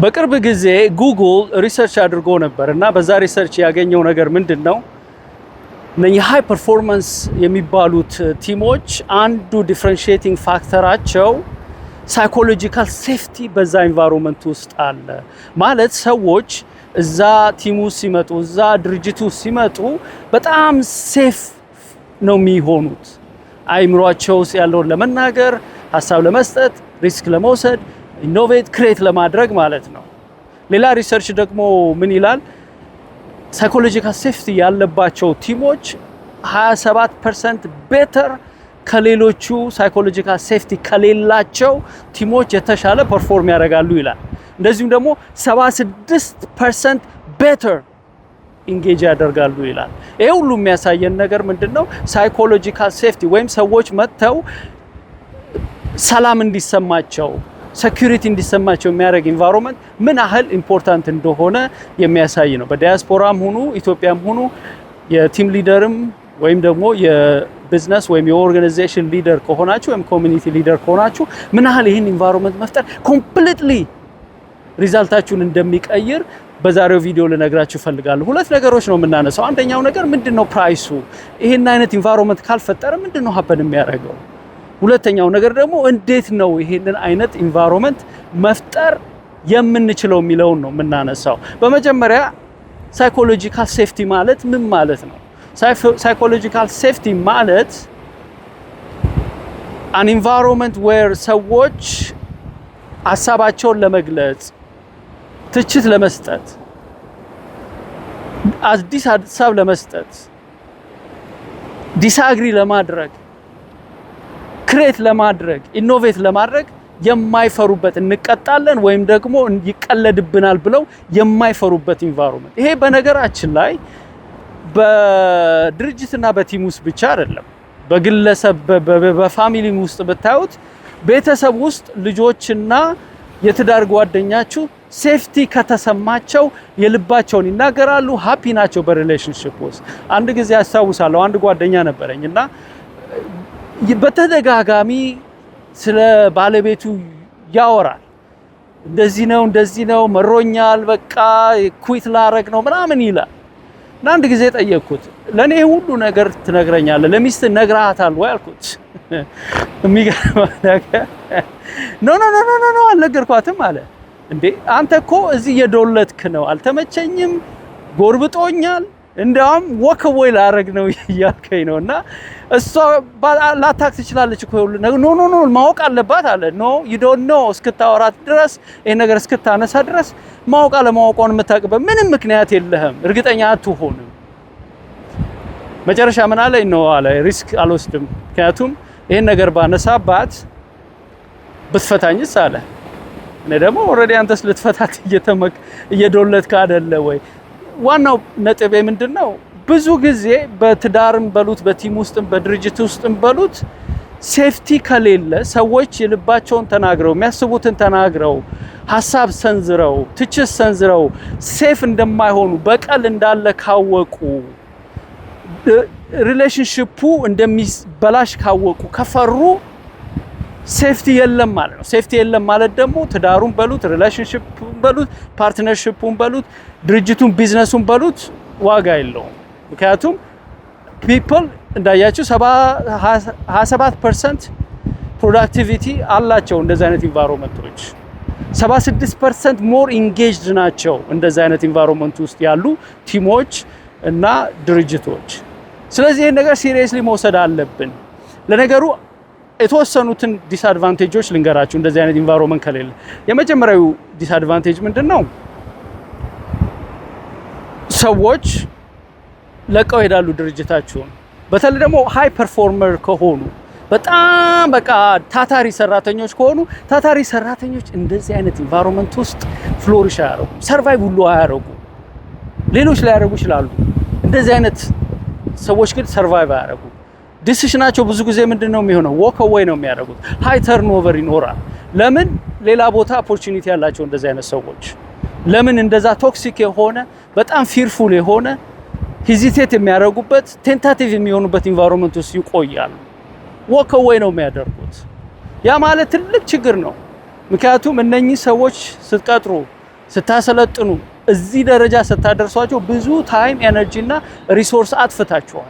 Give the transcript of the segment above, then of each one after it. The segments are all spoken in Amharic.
በቅርብ ጊዜ ጉግል ሪሰርች አድርጎ ነበርና በዛ ሪሰርች ያገኘው ነገር ምንድነው? ሃይ ፐርፎርማንስ የሚባሉት ቲሞች አንዱ ዲፈረንሺየቲንግ ፋክተራቸው ሳይኮሎጂካል ሴፍቲ በዛ ኢንቫይሮንመንት ውስጥ አለ ማለት ሰዎች እዛ ቲሙ ሲመጡ እዛ ድርጅቱ ሲመጡ በጣም ሴፍ ነው የሚሆኑት አይምሮአቸው ያለውን ለመናገር ሐሳብ ለመስጠት ሪስክ ለመውሰድ ኢኖቬት ክሬት ለማድረግ ማለት ነው። ሌላ ሪሰርች ደግሞ ምን ይላል? ሳይኮሎጂካል ሴፍቲ ያለባቸው ቲሞች 27% ቤተር ከሌሎቹ ሳይኮሎጂካል ሴፍቲ ከሌላቸው ቲሞች የተሻለ ፐርፎርም ያደርጋሉ ይላል። እንደዚሁም ደግሞ 76% ቤተር ኢንጌጅ ያደርጋሉ ይላል። ይሄ ሁሉ የሚያሳየን ነገር ምንድነው? ሳይኮሎጂካል ሴፍቲ ወይም ሰዎች መጥተው ሰላም እንዲሰማቸው ሴኩሪቲ እንዲሰማቸው የሚያደርግ ኢንቫይሮንመንት ምን ያህል ኢምፖርታንት እንደሆነ የሚያሳይ ነው። በዲያስፖራም ሆኑ ኢትዮጵያም ሆኑ የቲም ሊደርም ወይም ደግሞ የቢዝነስ ወይም የኦርጋናይዜሽን ሊደር ከሆናችሁ ወይም ኮሚኒቲ ሊደር ከሆናችሁ ምን ያህል ይህን ኢንቫይሮንመንት መፍጠር ኮምፕሊትሊ ሪዛልታችሁን እንደሚቀይር በዛሬው ቪዲዮ ልነግራችሁ ፈልጋለሁ። ሁለት ነገሮች ነው የምናነሳው። አንደኛው ነገር ምንድነው ፕራይሱ? ይሄን አይነት ኢንቫይሮንመንት ካልፈጠረ ምንድነው ሀፐን የሚያደርገው? ሁለተኛው ነገር ደግሞ እንዴት ነው ይሄንን አይነት ኢንቫይሮንመንት መፍጠር የምንችለው የሚለውን ነው የምናነሳው። በመጀመሪያ ሳይኮሎጂካል ሴፍቲ ማለት ምን ማለት ነው? ሳይኮሎጂካል ሴፍቲ ማለት an environment where ሰዎች ሐሳባቸውን ለመግለጽ ትችት ለመስጠት አዲስ ሐሳብ ለመስጠት ዲስአግሪ ለማድረግ ክሬት ለማድረግ ኢኖቬት ለማድረግ የማይፈሩበት እንቀጣለን ወይም ደግሞ ይቀለድብናል ብለው የማይፈሩበት ኢንቫይሮንመንት። ይሄ በነገራችን ላይ በድርጅትና በቲም ውስጥ ብቻ አይደለም፣ በግለሰብ በፋሚሊ ውስጥ ብታዩት ቤተሰብ ውስጥ ልጆችና የትዳር ጓደኛችሁ ሴፍቲ ከተሰማቸው የልባቸውን ይናገራሉ፣ ሃፒ ናቸው በሪሌሽንሺፕ ውስጥ። አንድ ጊዜ አስታውሳለሁ አንድ ጓደኛ ነበረኝና በተደጋጋሚ ስለ ባለቤቱ ያወራል። እንደዚህ ነው መሮኛል፣ በቃ ኩዊት ላረግ ነው ምናምን ይላል። እና አንድ ጊዜ ጠየቅኩት፣ ለኔ ሁሉ ነገር ትነግረኛለህ ለሚስት ነግራታል ወይ አልኩት። የሚገርም ነገር ኖ አልነገርኳትም አለ። እንዴ አንተ እኮ እዚህ የዶለትክ ነው፣ አልተመቸኝም፣ ጎርብጦኛል፣ እንደውም ወክ ወይ ላረግ ነው እያልከኝ ነው። እና እሷ ላታክ ትችላለች እኮ ኖ ማወቅ አለባት አለ። ኖ you don't know እስክታወራት ድረስ ይሄ ነገር እስክታነሳ ድረስ ማወቅ አለማወቋን የምታውቅበት ምንም ምክንያት የለህም፣ እርግጠኛ አትሆንም። መጨረሻ ምን አለኝ ነው አለ፣ ሪስክ አልወስድም፣ ምክንያቱም ይሄን ነገር ባነሳባት ብትፈታኝስ አለ። እኔ ደግሞ ኦልሬዲ አንተስ ልትፈታት እየዶለትክ አይደለ ወይ? ዋናው ነጥቤ ምንድነው? ብዙ ጊዜ በትዳርም በሉት በቲም ውስጥም በድርጅት ውስጥም በሉት ሴፍቲ ከሌለ ሰዎች የልባቸውን ተናግረው የሚያስቡትን ተናግረው ሐሳብ ሰንዝረው ትችት ሰንዝረው ሴፍ እንደማይሆኑ በቀል እንዳለ ካወቁ ሪሌሽንሺፑ እንደሚበላሽ ካወቁ ከፈሩ ሴፍቲ የለም ማለት ነው። ሴፍቲ የለም ማለት ደግሞ ትዳሩን በሉት ሪሌሽንሺፑን በሉት ፓርትነርሺፑን በሉት ድርጅቱን ቢዝነሱን በሉት ዋጋ የለውም። ምክንያቱም ፒፕል እንዳያችሁ 27% ፕሮዳክቲቪቲ አላቸው እንደዚህ አይነት ኢንቫይሮንመንቶች፣ 76% ሞር ኢንጌጅድ ናቸው እንደዚህ አይነት ኢንቫይሮንመንት ውስጥ ያሉ ቲሞች እና ድርጅቶች። ስለዚህ ይሄን ነገር ሲሪየስሊ መውሰድ አለብን። ለነገሩ የተወሰኑትን ዲስአድቫንቴጆች ልንገራችሁ እንደዚህ አይነት ኢንቫይሮንመንት ከሌለ። የመጀመሪያው ዲስአድቫንቴጅ ምንድነው? ሰዎች ለቀው ሄዳሉ ድርጅታቸውን። በተለይ ደግሞ ሃይ ፐርፎርመር ከሆኑ በጣም በቃ ታታሪ ሰራተኞች ከሆኑ ታታሪ ሰራተኞች እንደዚህ አይነት ኢንቫይሮንመንት ውስጥ ፍሎሪሽ አያደርጉም፣ ሰርቫይቭ ሁሉ አያደርጉም። ሌሎች ላይ ያደርጉ ይችላሉ፣ እንደዚህ አይነት ሰዎች ግን ሰርቫይቭ አያደርጉም። ዲሲሽናቸው ብዙ ጊዜ ምንድነው የሚሆነው? ዎክ አዌይ ነው የሚያደርጉት። ሃይ ተርንኦቨር ይኖራል። ለምን? ሌላ ቦታ ኦፖርቹኒቲ ያላቸው እንደዚህ አይነት ሰዎች ለምን እንደዛ ቶክሲክ የሆነ በጣም ፊርፉል የሆነ ሄዚቴት የሚያደርጉበት ቴንታቲቭ የሚሆኑበት ኢንቫይሮንመንት ውስጥ ይቆያሉ። ዎክ አዌይ ነው የሚያደርጉት። ያ ማለት ትልቅ ችግር ነው። ምክንያቱም እነኚህ ሰዎች ስትቀጥሩ ስታሰለጥኑ እዚህ ደረጃ ስታደርሷቸው ብዙ ታይም ኤነርጂ እና ሪሶርስ አጥፍታችኋል።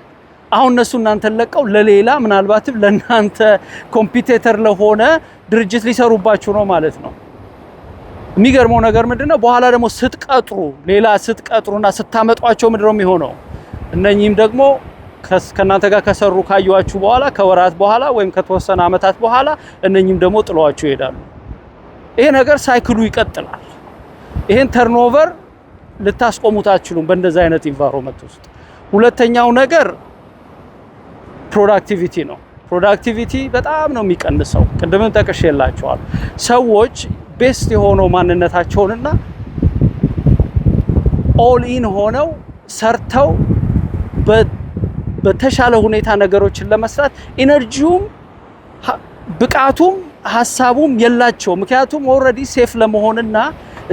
አሁን እነሱ እናንተን ለቀው ለሌላ ምናልባትም ለእናንተ ኮምፒቲተር ለሆነ ድርጅት ሊሰሩባችሁ ነው ማለት ነው። የሚገርመው ነገር ምንድነው? በኋላ ደግሞ ስትቀጥሩ ሌላ ስትቀጥሩና ስታመጧቸው ምንድነው የሚሆነው? እነኚህም ደግሞ ከናንተ ጋር ከሰሩ ካዩዋችሁ በኋላ ከወራት በኋላ ወይም ከተወሰነ አመታት በኋላ እነኚህም ደግሞ ጥለዋችሁ ይሄዳሉ። ይሄ ነገር ሳይክሉ ይቀጥላል። ይሄን ተርኖቨር ልታስቆሙት አትችሉም በእንደዚህ አይነት ኢንቫይሮንመንት ውስጥ። ሁለተኛው ነገር ፕሮዳክቲቪቲ ነው። ፕሮዳክቲቪቲ በጣም ነው የሚቀንሰው። ቅድምም ጠቅሼላችኋለሁ። ሰዎች ቤስት የሆነው ማንነታቸውንና ኦል ኢን ሆነው ሰርተው በተሻለ ሁኔታ ነገሮችን ለመስራት ኢነርጂውም ብቃቱም ሐሳቡም የላቸው። ምክንያቱም ኦልሬዲ ሴፍ ለመሆንና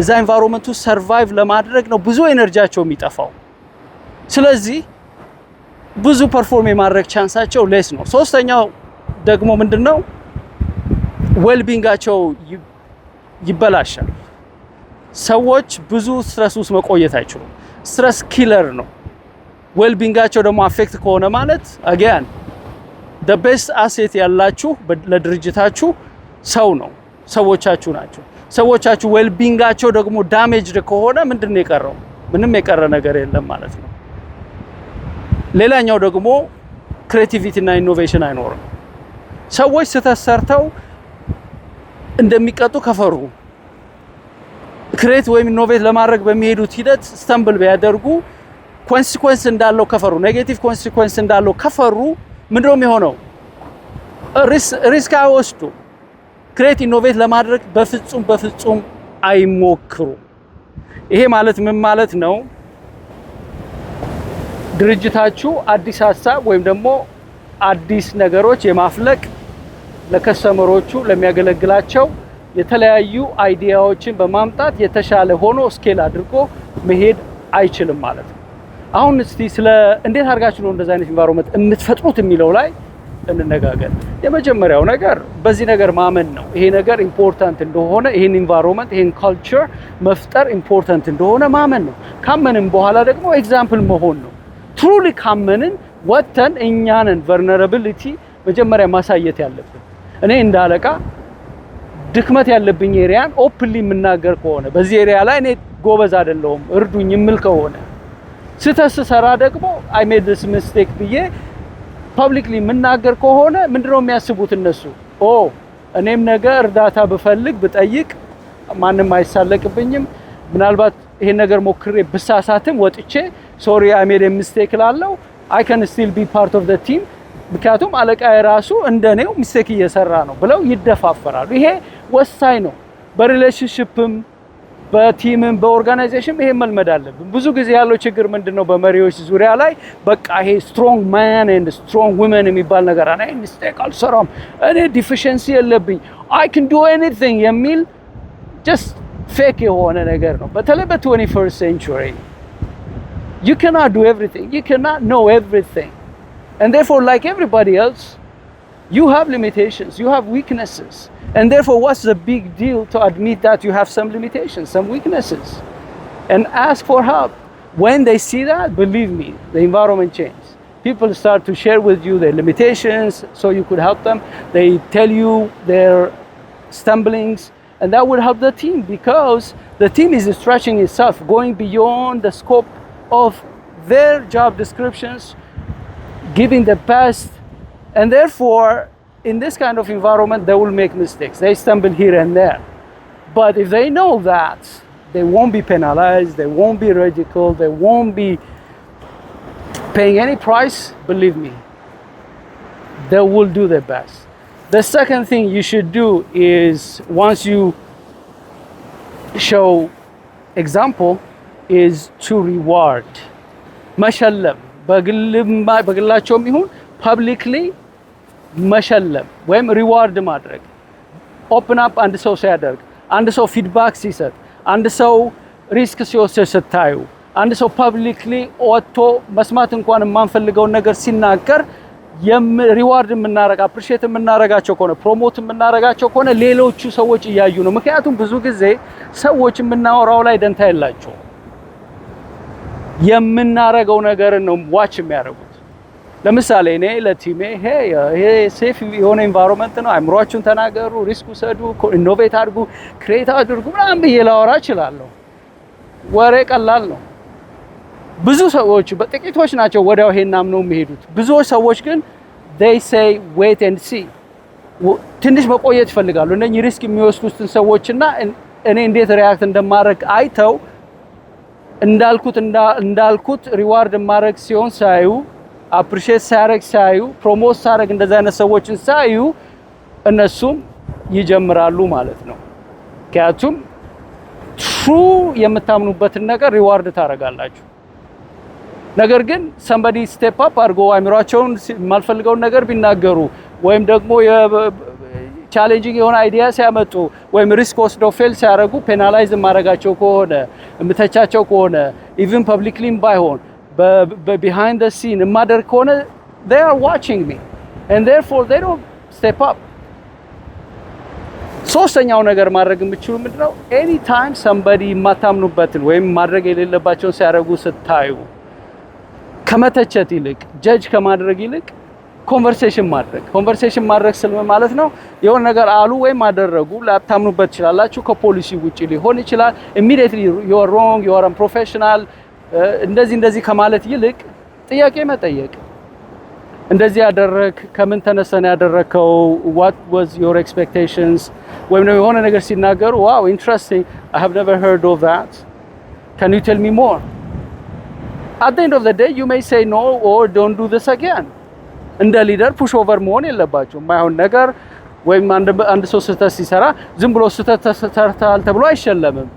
እዛ ኢንቫይሮንመንቱ ሰርቫይቭ ለማድረግ ነው ብዙ ኤነርጂያቸው የሚጠፋው። ስለዚህ ብዙ ፐርፎርም የማድረግ ቻንሳቸው ሌስ ነው። ሶስተኛው ደግሞ ምንድነው? ዌልቢንጋቸው ይበላሻል። ሰዎች ብዙ ስትረስ ውስጥ መቆየት አይችሉም። ስትረስ ኪለር ነው። ዌልቢንጋቸው ደግሞ አፌክት ከሆነ ማለት አጋን the best asset ያላችሁ ለድርጅታችሁ ሰው ነው፣ ሰዎቻችሁ ናቸው። ሰዎቻችሁ ዌልቢንጋቸው ደግሞ ዳሜጅድ ከሆነ ምንድነው የቀረው? ምንም የቀረ ነገር የለም ማለት ነው። ሌላኛው ደግሞ ክሬቲቪቲ እና ኢኖቬሽን አይኖርም። ሰዎች ስተሰርተው እንደሚቀጡ ከፈሩ ክሬት ወይም ኢኖቬት ለማድረግ በሚሄዱት ሂደት ስተምብል ቢያደርጉ ኮንሲኩዌንስ እንዳለው ከፈሩ ኔጌቲቭ ኮንሲኩዌንስ እንዳለው ከፈሩ ምንድነው የሚሆነው? ሪስክ አይወስዱ። ክሬት ኢኖቬት ለማድረግ በፍጹም አይሞክሩ። ይሄ ማለት ምን ማለት ነው? ድርጅታችሁ አዲስ ሀሳብ ወይም ደግሞ አዲስ ነገሮች የማፍለቅ ለከስተመሮቹ ለሚያገለግላቸው የተለያዩ አይዲያዎችን በማምጣት የተሻለ ሆኖ ስኬል አድርጎ መሄድ አይችልም ማለት ነው። አሁን እስቲ ስለ እንዴት አድርጋችሁ ነው እንደዛ አይነት ኢንቫይሮንመንት የምትፈጥሩት የሚለው ላይ እንነጋገር። የመጀመሪያው ነገር በዚህ ነገር ማመን ነው። ይሄ ነገር ኢምፖርታንት እንደሆነ፣ ይሄን ኢንቫይሮንመንት ይሄን ካልቸር መፍጠር ኢምፖርታንት እንደሆነ ማመን ነው። ካመንን በኋላ ደግሞ ኤግዛምፕል መሆን ነው። ትሩሊ ካመንን ወተን እኛንን ቨልነራቢሊቲ መጀመሪያ ማሳየት ያለብን። እኔ እንዳለቃ ድክመት ያለብኝ ኤሪያን ኦፕንሊ የምናገር ከሆነ በዚህ ኤሪያ ላይ እኔ ጎበዝ አይደለሁም እርዱኝ የምል ከሆነ ስተሰራ ደግሞ አይ ሜድ ዲስ ሚስቴክ ብዬ ፐብሊክሊ የምናገር ከሆነ ምንድነው የሚያስቡት እነሱ? ኦ እኔም ነገ እርዳታ ብፈልግ ብጠይቅ ማንም አይሳለቅብኝም። ምናልባት ይሄን ነገር ሞክሬ ብሳሳትም ወጥቼ ሶሪ አይ ሜድ ኤ ሚስቴክ ላለው አይ ካን ስቲል ቢ ፓርት ኦፍ ዘ ቲም ምክንያቱም አለቃዬ ራሱ እንደኔው ሚስቴክ እየሰራ ነው ብለው ይደፋፈራሉ። ይሄ ወሳኝ ነው። በሪሌሽንሺፕም በቲምም በኦርጋናይዜሽን ይሄ መልመድ አለብን። ብዙ ጊዜ ያለው ችግር ምንድነው? በመሪዎች ዙሪያ ላይ በቃ ይሄ ስትሮንግ ማን ኤንድ ስትሮንግ ዊመን የሚባል ነገር አለ። እኔ ሚስቴክ አልሰራም፣ እኔ ዲፊሸንሲ የለብኝ፣ አይ ካን ዱ ኤኒቲንግ የሚል ጀስት ፌክ የሆነ ነገር ነው። በተለይ በ21st century you cannot do everything, you cannot know everything, and therefore like everybody else you have limitations, you have weaknesses, and therefore what's the big deal to admit that you have some limitations, some weaknesses, and ask for help. When they see that, believe me, the environment changes. People start to share with you their limitations so you could help them. They tell you their stumblings, and that would help the team because the team is stretching itself, going beyond the scope of their job descriptions, giving the best, and therefore in this kind of environment they will make mistakes, they stumble here and there, but if they know that they won't be penalized, they won't be ridiculed, they won't be paying any price, believe me, they will do their best. The second thing you should do is once you show example is to reward. መሸለም በግላቸውም ይሁን ፐብሊክሊ መሸለም ወይም ሪዋርድ ማድረግ። ኦፕን አፕ አንድ ሰው ሲያደርግ፣ አንድ ሰው ፊድባክ ሲሰጥ፣ አንድ ሰው ሪስክ ሲወስድ ስታዩ፣ አንድ ሰው ፐብሊክሊ ወጥቶ መስማት እንኳን የማንፈልገውን ነገር ሲናገር ሪዋርድ የምናረጋ አፕሪሺየት የምናረጋቸው ከሆነ ፕሮሞት የምናረጋቸው ከሆነ ሌሎቹ ሰዎች እያዩ ነው። ምክንያቱም ብዙ ጊዜ ሰዎች የምናወራው ላይ ደንታ የላቸው የምናረገው ነገር ነው ዋች የሚያደርጉት። ለምሳሌ እኔ ለቲሜ ይሄ ሴፍ የሆነ ኤንቫይሮንመንት ነው፣ አእምሯችሁን ተናገሩ፣ ሪስክ ውሰዱ፣ ኢኖቬት አድርጉ፣ ክሬት አድርጉ ምናምን ብዬ ላወራ እችላለሁ። ወሬ ቀላል ነው። ብዙ ሰዎች በጥቂቶች ናቸው ወዲያው ይሄን አምነው የሚሄዱት። ብዙ ሰዎች ግን they say wait and see ትንሽ መቆየት ይፈልጋሉ። እነኚህ ሪስክ የሚወስዱትን ሰዎችና እኔ እንዴት ሪያክት እንደማድረግ አይተው እንዳልኩት ሪዋርድ ማድረግ ሲሆን ሳዩ አፕሪሺየት ሳያረግ ሳዩ ፕሮሞት ሳያረግ እንደዛ አይነት ሰዎችን ሳዩ እነሱም ይጀምራሉ ማለት ነው። ምክንያቱም ትሩ የምታምኑበትን ነገር ሪዋርድ ታረጋላችሁ። ነገር ግን somebody step up አድርጎ አእምሯቸውን የማልፈልገውን ነገር ቢናገሩ ወይም ደግሞ ቻሌንጂንግ የሆነ አይዲያ ሲያመጡ ወይም ሪስክ ወስደው ፌል ሲያደርጉ ፔናላይዝ ማድረጋቸው ከሆነ የምተቻቸው ከሆነ ኢቭን ፐብሊክሊም ባይሆን behind the scene የማደርግ ከሆነ they are watching me and therefore they don't step up። ሶስተኛው ነገር ማድረግ የምትችሉ ምንድነው? any time somebody የማታምኑበትን ወይም ማድረግ የሌለባቸውን ሲያደርጉ ስታዩ ከመተቸት ይልቅ ጀጅ ከማድረግ ይልቅ ኮንቨርሴሽን ማድረግ ስልም ማለት ነው። የሆነ ነገር አሉ ወይም አደረጉ ላታምኑበት ይችላልላችሁ፣ ከፖሊሲ ውጪ ሊሆን ይችላል። immediately you are wrong, you are unprofessional እንደዚህ ከማለት ይልቅ ጥያቄ መጠየቅ። እንደዚህ ያደረክ ከምን ተነስተን ያደረከው? what was your expectations? ወይም ነው የሆነ ነገር ሲናገሩ wow interesting, I have never heard of that, can you tell me more? At the end of the day you may say no or don't do this again። እንደ ሊደር ፑሽ ኦቨር መሆን የለባችሁም። ማይሆን ነገር ወይም አንድ ሰው ስህተት ሲሰራ ዝም ብሎ ስህተት ተሰርተሃል ተብሎ አይሸለምም።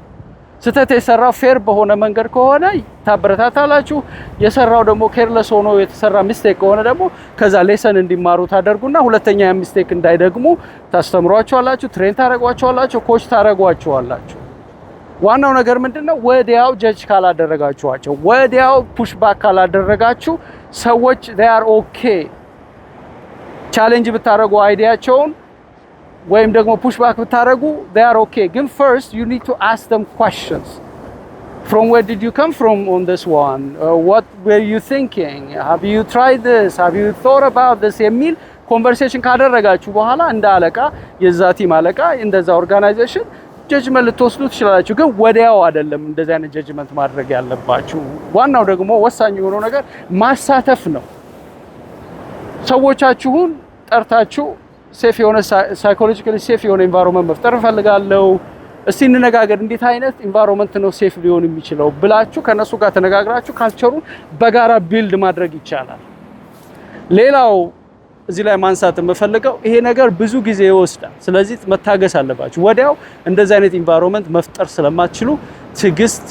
ስህተት የሰራው ፌር በሆነ መንገድ ከሆነ ታበረታታላችሁ። የሰራው ደግሞ ኬርለስ ሆኖ የተሰራ ሚስቴክ ከሆነ ደግሞ ከዛ ሌሰን እንዲማሩ ታደርጉና ሁለተኛ ያ ሚስቴክ እንዳይደግሙ ታስተምሯቸዋላችሁ፣ ትሬን ታረጓቸዋላችሁ፣ ኮች ታረጓቸዋላችሁ። ዋናው ነገር ምንድነው? ወዲያው ጀጅ ካላደረጋችኋቸው፣ ወዲያው ፑሽ ባክ ካላደረጋችሁ ሰዎች they are okay ቻሌንጅ ብታረጉ አይዲያቸውን ወይም ደግሞ ፑሽ ባክ ብታረጉ they are okay። ግን first you need to ask them questions. From where did you come from on this one? What were you thinking? Have you tried this? Have you thought about this? የሚል ኮንቨርሴሽን ካደረጋችሁ በኋላ እንደ አለቃ የዛ ቲም አለቃ እንደዛ ኦርጋናይዜሽን ጀጅመንት ልትወስዱ ትችላላችሁ። ግን ወዲያው አይደለም እንደዚህ አይነት ጀጅመንት ማድረግ ያለባችሁ። ዋናው ደግሞ ወሳኝ የሆነው ነገር ማሳተፍ ነው። ሰዎቻችሁን ጠርታችሁ ሴፍ የሆነ ሳይኮሎጂካሊ ሴፍ የሆነ ኤንቫይሮንመንት መፍጠር እፈልጋለሁ፣ እስቲ እንነጋገር፣ እንዴት አይነት ኤንቫይሮንመንት ነው ሴፍ ሊሆን የሚችለው ብላችሁ ከነሱ ጋር ተነጋግራችሁ ካልቸሩን በጋራ ቢልድ ማድረግ ይቻላል። ሌላው እዚህ ላይ ማንሳት የምፈልገው ይሄ ነገር ብዙ ጊዜ ይወስዳል። ስለዚህ መታገስ አለባችሁ። ወዲያው እንደዚህ አይነት ኤንቫይሮንመንት መፍጠር ስለማትችሉ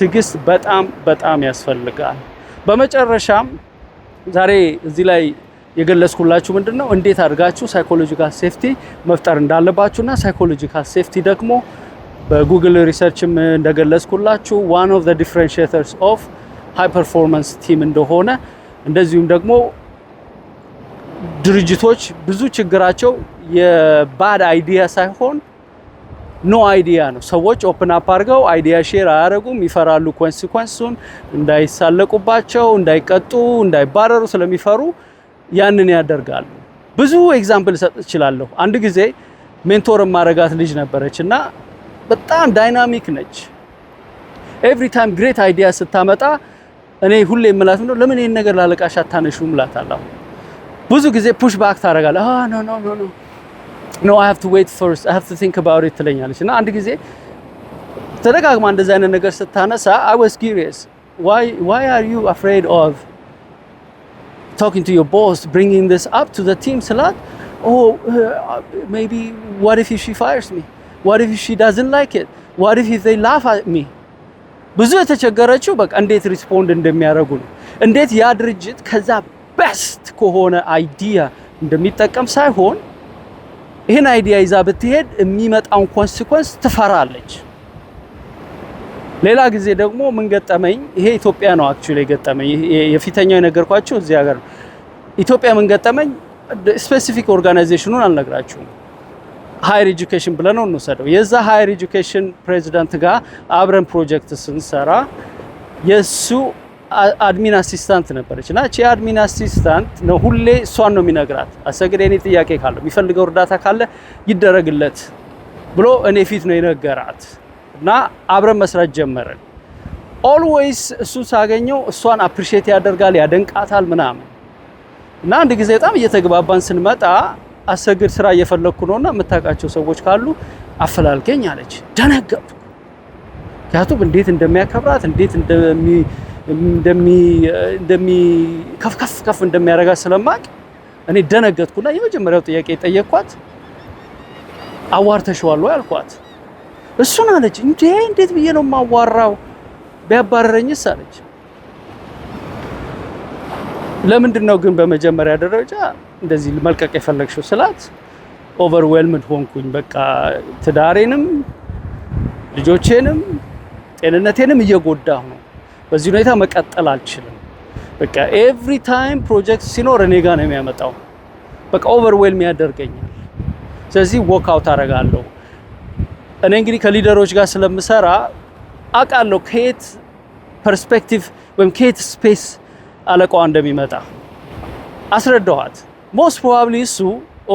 ትግስት በጣም ያስፈልጋል። በመጨረሻም ዛሬ እዚህ ላይ የገለጽኩላችሁ ምንድነው እንዴት አድርጋችሁ ሳይኮሎጂካል ሴፍቲ መፍጠር እንዳለባችሁና ሳይኮሎጂካል ሴፍቲ ደግሞ በጉግል ሪሰርችም እንደገለጽኩላችሁ one of the differentiators of high performance team እንደሆነ እንደዚሁም ደግሞ ድርጅቶች ብዙ ችግራቸው የባድ አይዲያ ሳይሆን ኖ አይዲያ ነው። ሰዎች ኦፕን አፕ አድርገው አይዲያ ሼር አያደርጉም፣ ይፈራሉ ኮንሲኩዌንሱን እንዳይሳለቁባቸው፣ እንዳይቀጡ፣ እንዳይባረሩ ስለሚፈሩ ያንን ያደርጋሉ። ብዙ ኤግዛምፕል ሰጥ እችላለሁ። አንድ ጊዜ ሜንቶር ማረጋት ልጅ ነበረችና በጣም ዳይናሚክ ነች። ኤቭሪ ታይም ግሬት አይዲያ ስታመጣ እኔ ሁሌ የምላት ነው ለምን ይሄን ነገር ላለቃሽ አታነሹም እላታለሁ። ብዙ ጊዜ ፑሽ ባክ ታረጋለህ። no I have to wait first, I have to think about it ትለኛለች። እና አንድ ጊዜ ተደጋግማ እንደዛ አይነት ነገር ስታነሳ I was curious, why are you afraid of talking to your boss, bringing this up to the team? ስላት maybe what if she fires me, what if she doesn't like it, what if they laugh at me? ብዙ የተቸገረችው በቃ እንዴት ሪስፖንድ እንደሚያደርጉ ነው። እንዴት ያ ድርጅት ከዛ ቤስት ከሆነ አይዲያ እንደሚጠቀም ሳይሆን ይሄን አይዲያ ይዛ ብትሄድ የሚመጣውን ኮንሲኩዌንስ ትፈራለች። ሌላ ጊዜ ደግሞ ምን ገጠመኝ፣ ይሄ ኢትዮጵያ ነው አክቹሊ ገጠመኝ፣ የፊተኛው የነገርኳችሁ እዚህ ሀገር ኢትዮጵያ ምን ገጠመኝ፣ ስፔሲፊክ ኦርጋናይዜሽኑን አልነግራችሁም ሃየር ኤጁኬሽን ብለን ነው እንወሰደው የዛ ሃየር ኤጁኬሽን ፕሬዚዳንት ጋር አብረን ፕሮጀክት ስንሰራ የሱ አድሚን አሲስታንት ነበረች እና እቺ አድሚን አሲስታንት ነው ሁሌ እሷን ነው የሚነግራት አሰግድ የኔ ጥያቄ ካለ የሚፈልገው እርዳታ ካለ ይደረግለት ብሎ እኔ ፊት ነው የነገራት እና አብረን መስራት ጀመረን ኦልዌይስ እሱ ሳገኘው እሷን አፕሪሺየት ያደርጋል ያደንቃታል ምናምን እና አንድ ጊዜ በጣም እየተግባባን ስንመጣ አሰግድ ስራ እየፈለኩ ነውና የምታውቃቸው ሰዎች ካሉ አፈላልገኝ አለች ደነገጥኩ ያቱብ እንዴት እንደሚያከብራት እንዴት እንደሚ ከፍ እንደሚያረጋ ስለማቅ እኔ ደነገጥኩና የመጀመሪያው ጥያቄ ጠየቅኳት አዋርተሽዋል ወይ አልኳት እሱን አለች እንዴት ብዬ ነው ማዋራው ቢያባረረኝስ አለች ለምንድነው ግን በመጀመሪያ ደረጃ እንደዚህ መልቀቅ የፈለግሽው ስላት ኦቨርዌልምድ ሆንኩኝ በቃ ትዳሬንም ልጆቼንም ጤንነቴንም እየጎዳሁ ነው በዚህ ሁኔታ መቀጠል አልችልም በቃ ኤቭሪ ታይም ፕሮጀክት ሲኖር እኔ ጋር ነው የሚያመጣው በቃ ኦቨርዌልም ያደርገኛል ስለዚህ ወክ አውት አደርጋለሁ እኔ እንግዲህ ከሊደሮች ጋር ስለምሰራ አቃለሁ ከየት ፐርስፔክቲቭ ወይም ከየት ስፔስ አለቃው እንደሚመጣ አስረዳኋት ሞስት ፕሮባብሊ እሱ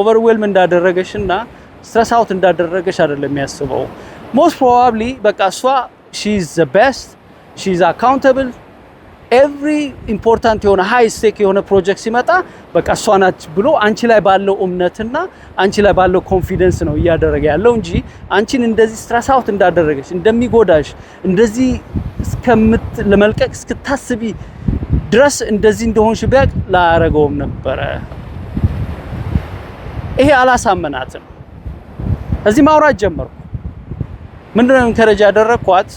ኦቨርዌልም እንዳደረገሽና ስትረስ አውት እንዳደረገሽ አይደለም የሚያስበው ሞስት ፕሮባብሊ በቃ እሷ she is the best she is accountable every important የሆነ ሃይ ስቴክ የሆነ ፕሮጀክት ሲመጣ በቃ እሷ ናት ብሎ አንቺ ላይ ባለው እምነትና አንቺ ላይ ባለው ኮንፊደንስ ነው እያደረገ ያለው እንጂ አንቺን እንደዚህ ስትረስ አውት እንዳደረገሽ እንደሚጎዳሽ እንደዚህ ለመልቀቅ እስክታስቢ ድረስ እንደዚህ እንደሆንሽ ቢያቅ ላያረገውም ነበረ ይሄ አላሳመናትም እዚህ ማውራት ጀመርኩ ምንድነው ኢንከሬጅ ያደረኳት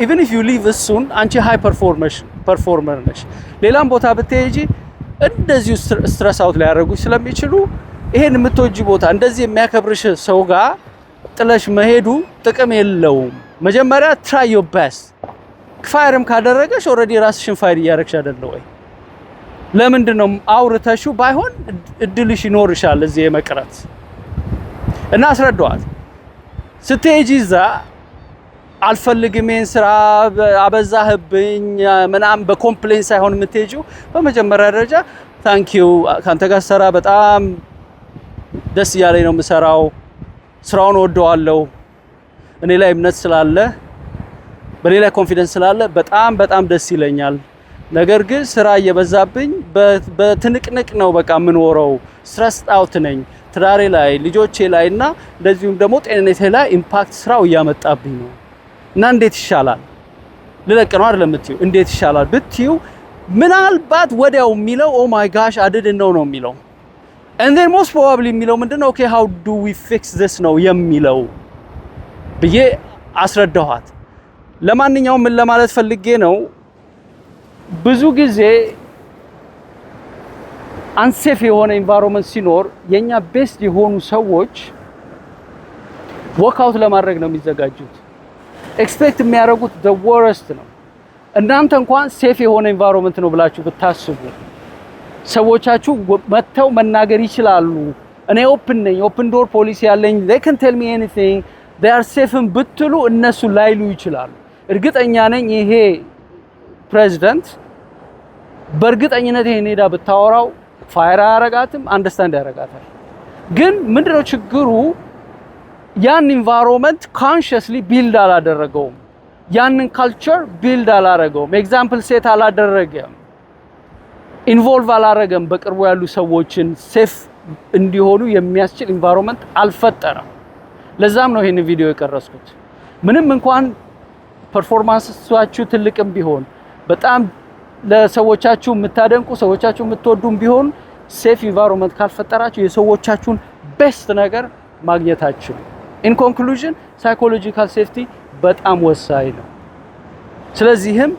even if you leave soon አንቺ ሃይ ፐርፎርመር ነሽ ሌላም ቦታ ብትሄጂ እንደዚህ ስትረስ አውት ላይ ያደርጉሽ ስለሚችሉ ይሄን የምትወጂ ቦታ እንደዚህ የሚያከብርሽ ሰው ጋር ጥለሽ መሄዱ ጥቅም የለውም መጀመሪያ try your best ፋይርም ካደረገሽ ኦሬዲ ራስሽን ፋይር ያረክሽ አይደል ወይ ለምንድነው አውርተሹ ባይሆን እድልሽ ይኖርሻል እዚህ የመቅረት እና አስረዳዋት ስትሄጂዛ አልፈልግም ይሄን ስራ አበዛህብኝ ምናምን በኮምፕሌን ሳይሆን የምትሄጂው በመጀመሪያ ደረጃ ታንክ ዩ ካንተ ጋር ሰራ በጣም ደስ ያለኝ ነው የምሰራው ስራውን ወደዋለሁ እኔ ላይ እምነት ስላለ በሌላ ኮንፊደንስ ስላለ በጣም ደስ ይለኛል ነገር ግን ስራ እየበዛብኝ በትንቅንቅ ነው በቃ ምን ወራው ስትረስ አውት ነኝ ትዳሬ ላይ ልጆቼ ላይና እንደዚሁም ደግሞ ጤንነቴ ላይ ኢምፓክት ስራው ያመጣብኝ ነው እና እንዴት ይሻላል ልለቅ ነው አይደለም የምትዩ እንዴት ይሻላል ብትዩ ምናልባት ወዲያው የሚለው ኦ ማይ ጋሽ I didn't know ነው የሚለው and then most probably የሚለው ምንድነው okay how do we fix this ነው የሚለው ብዬ አስረዳኋት ለማንኛውም ምን ለማለት ፈልጌ ነው ብዙ ጊዜ አንሴፍ የሆነ ኢንቫይሮንመንት ሲኖር የኛ ቤስት የሆኑ ሰዎች ወክ አውት ለማድረግ ነው የሚዘጋጁት ኤክስፔክት የሚያደርጉት the worst ነው እናንተ እንኳን ሴፍ የሆነ ኢንቫይሮንመንት ነው ብላችሁ ብታስቡ ሰዎቻችሁ መተው መናገር ይችላሉ እኔ ኦፕን ዶር ፖሊሲ ያለኝ they can tell me anything they are safe ብትሉ እነሱ ላይሉ ይችላሉ እርግጠኛ ነኝ ይሄ ፕሬዝዳንት በእርግጠኝነት ይሄን ሄዳ ብታወራው ፋይር ያረጋትም አንደርስታንድ ያረጋታል ግን ምንድነው ችግሩ ያን ኢንቫይሮንመንት ኮንሺየስሊ ቢልድ አላደረገውም ያንን ካልቸር ቢልድ አላደረገውም ኤግዛምፕል ሴት አላደረገም ኢንቮልቭ አላደረገም በቅርቡ ያሉ ሰዎችን ሴፍ እንዲሆኑ የሚያስችል ኢንቫይሮንመንት አልፈጠረም ለዛም ነው ይሄን ቪዲዮ የቀረጽኩት ምንም እንኳን ፐርፎርማንሳችሁ ትልቅም ቢሆን በጣም ለሰዎቻችሁ የምታደንቁ ሰዎቻችሁ የምትወዱም ቢሆን ሴፍ ኢንቫይሮንመንት ካልፈጠራችሁ የሰዎቻችሁን ቤስት ነገር ማግኘታችሁ in conclusion psychological safety በጣም ወሳኝ ነው ስለዚህም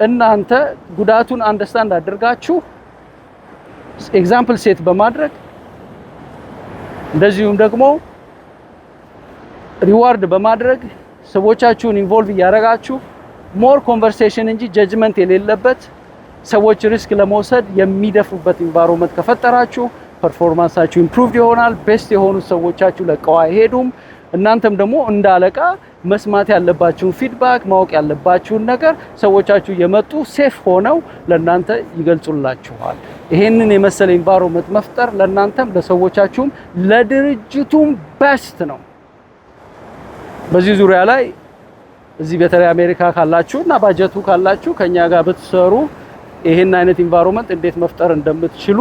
እናንተ ጉዳቱን አንደርስታንድ አድርጋችሁ ኤግዛምፕል ሴት በማድረግ እንደዚሁም ደግሞ ሪዋርድ በማድረግ ሰዎቻችሁን ኢንቮልቭ ያደርጋችሁ ሞር ኮንቨርሴሽን እንጂ ጀጅመንት የሌለበት ሰዎች ሪስክ ለመውሰድ የሚደፍሩበት ኢንቫይሮንመንት ከፈጠራችሁ ፐርፎርማንሳችሁ ኢምፕሩቭድ ይሆናል። ቤስት የሆኑ ሰዎቻችሁ ለቀው አይሄዱም። እናንተም ደግሞ እንደ አለቃ መስማት ያለባችሁን ፊድባክ ማወቅ ያለባችሁን ነገር ሰዎቻችሁ የመጡ ሴፍ ሆነው ለእናንተ ይገልጹላችኋል። ይሄንን የመሰለ ኢንቫይሮንመንት መፍጠር ለእናንተም ለሰዎቻችሁም ለድርጅቱም ቤስት ነው። በዚህ ዙሪያ ላይ እዚህ በተለይ አሜሪካ ካላችሁ እና ባጀቱ ካላችሁ ከኛ ጋር ብትሰሩ ይሄን አይነት ኢንቫይሮንመንት እንዴት መፍጠር እንደምትችሉ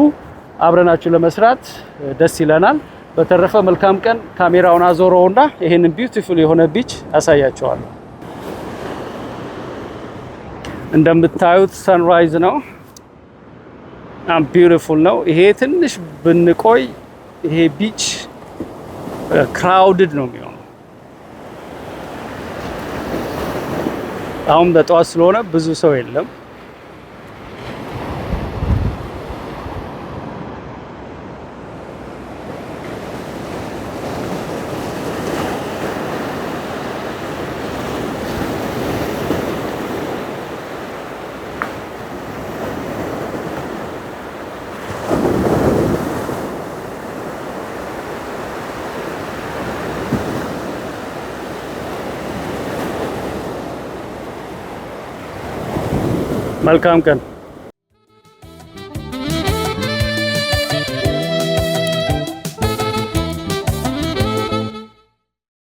አብረናችሁ ለመስራት ደስ ይለናል። በተረፈ መልካም ቀን። ካሜራውን አዞረውና ይሄንን ቢዩቲፉል የሆነ ቢች አሳያችኋለሁ። እንደምታዩት ሰንራይዝ ነው። ቢዩቲፉል ነው። ይሄ ትንሽ ብንቆይ ይሄ ቢች ክራውድድ ነው የሚሆነው። አሁን በጠዋት ስለሆነ ብዙ ሰው የለም። መልካም ቀን